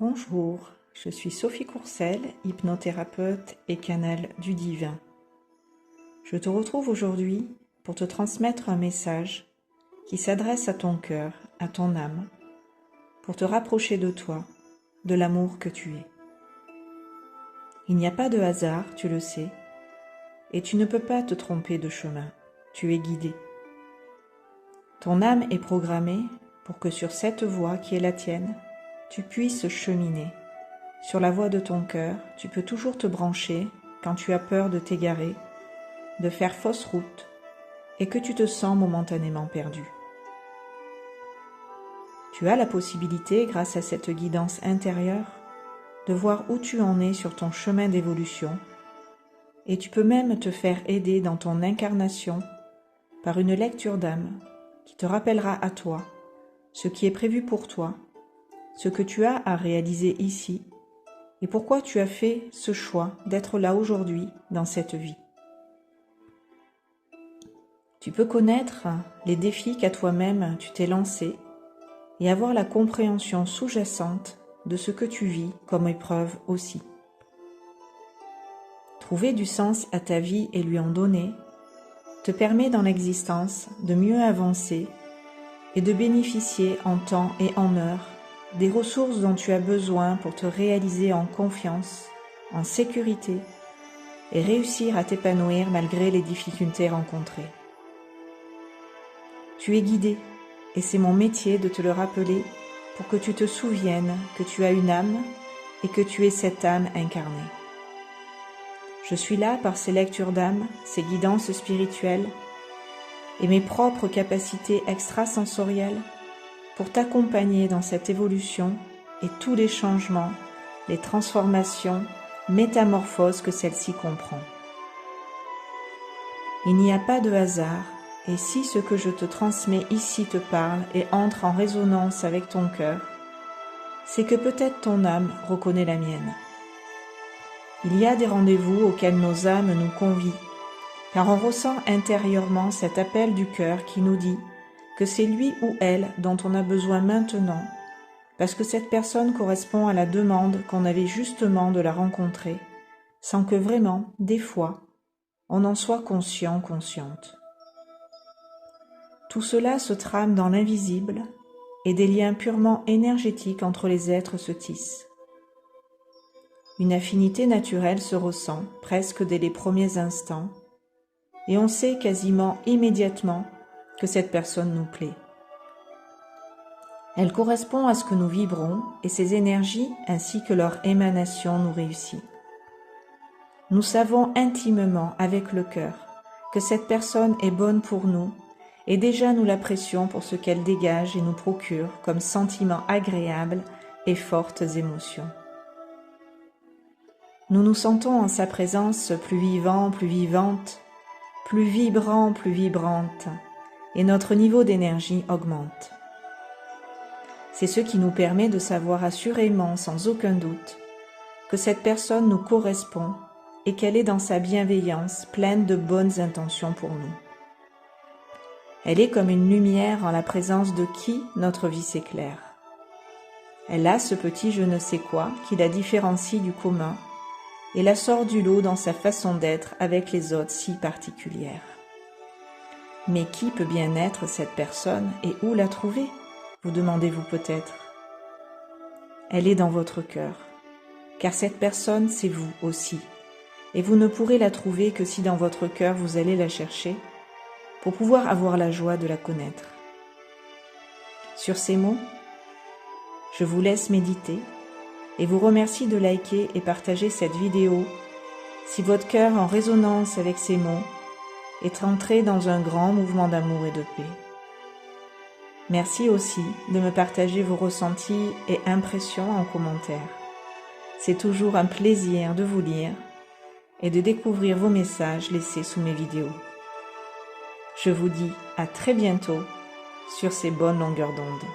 Bonjour, je suis Sophie Courcel, hypnothérapeute et canal du divin. Je te retrouve aujourd'hui pour te transmettre un message qui s'adresse à ton cœur, à ton âme, pour te rapprocher de toi, de l'amour que tu es. Il n'y a pas de hasard, tu le sais, et tu ne peux pas te tromper de chemin, tu es guidé. Ton âme est programmée pour que sur cette voie qui est la tienne, tu puisses cheminer. Sur la voie de ton cœur, tu peux toujours te brancher quand tu as peur de t'égarer, de faire fausse route et que tu te sens momentanément perdu. Tu as la possibilité, grâce à cette guidance intérieure, de voir où tu en es sur ton chemin d'évolution et tu peux même te faire aider dans ton incarnation par une lecture d'âme qui te rappellera à toi ce qui est prévu pour toi, ce que tu as à réaliser ici et pourquoi tu as fait ce choix d'être là aujourd'hui dans cette vie. Tu peux connaître les défis qu'à toi-même tu t'es lancé et avoir la compréhension sous-jacente de ce que tu vis comme épreuve aussi. Trouver du sens à ta vie et lui en donner te permet dans l'existence de mieux avancer et de bénéficier en temps et en heure des ressources dont tu as besoin pour te réaliser en confiance, en sécurité et réussir à t'épanouir malgré les difficultés rencontrées. Tu es guidé et c'est mon métier de te le rappeler pour que tu te souviennes que tu as une âme et que tu es cette âme incarnée. Je suis là par ces lectures d'âme, ces guidances spirituelles et mes propres capacités extrasensorielles pour t'accompagner dans cette évolution et tous les changements, les transformations, métamorphoses que celle-ci comprend. Il n'y a pas de hasard, et si ce que je te transmets ici te parle et entre en résonance avec ton cœur, c'est que peut-être ton âme reconnaît la mienne. Il y a des rendez-vous auxquels nos âmes nous convient, car on ressent intérieurement cet appel du cœur qui nous dit que c'est lui ou elle dont on a besoin maintenant, parce que cette personne correspond à la demande qu'on avait justement de la rencontrer, sans que vraiment, des fois, on en soit conscient, consciente. Tout cela se trame dans l'invisible et des liens purement énergétiques entre les êtres se tissent. Une affinité naturelle se ressent presque dès les premiers instants et on sait quasiment immédiatement que cette personne nous plaît. Elle correspond à ce que nous vibrons et ces énergies ainsi que leur émanation nous réussit. Nous savons intimement avec le cœur que cette personne est bonne pour nous et déjà nous l'apprécions pour ce qu'elle dégage et nous procure comme sentiments agréables et fortes émotions. Nous nous sentons en sa présence plus vivants, plus vivantes, plus vibrants, plus vibrantes, et notre niveau d'énergie augmente. C'est ce qui nous permet de savoir assurément, sans aucun doute, que cette personne nous correspond et qu'elle est dans sa bienveillance pleine de bonnes intentions pour nous. Elle est comme une lumière en la présence de qui notre vie s'éclaire. Elle a ce petit je ne sais quoi qui la différencie du commun et la sort du lot dans sa façon d'être avec les autres si particulières. Mais qui peut bien être cette personne et où la trouver, vous demandez-vous peut-être. Elle est dans votre cœur, car cette personne c'est vous aussi, et vous ne pourrez la trouver que si dans votre cœur vous allez la chercher, pour pouvoir avoir la joie de la connaître. Sur ces mots, je vous laisse méditer et vous remercie de liker et partager cette vidéo si votre cœur en résonance avec ces mots est entré dans un grand mouvement d'amour et de paix. Merci aussi de me partager vos ressentis et impressions en commentaire. C'est toujours un plaisir de vous lire et de découvrir vos messages laissés sous mes vidéos. Je vous dis à très bientôt sur ces bonnes longueurs d'onde.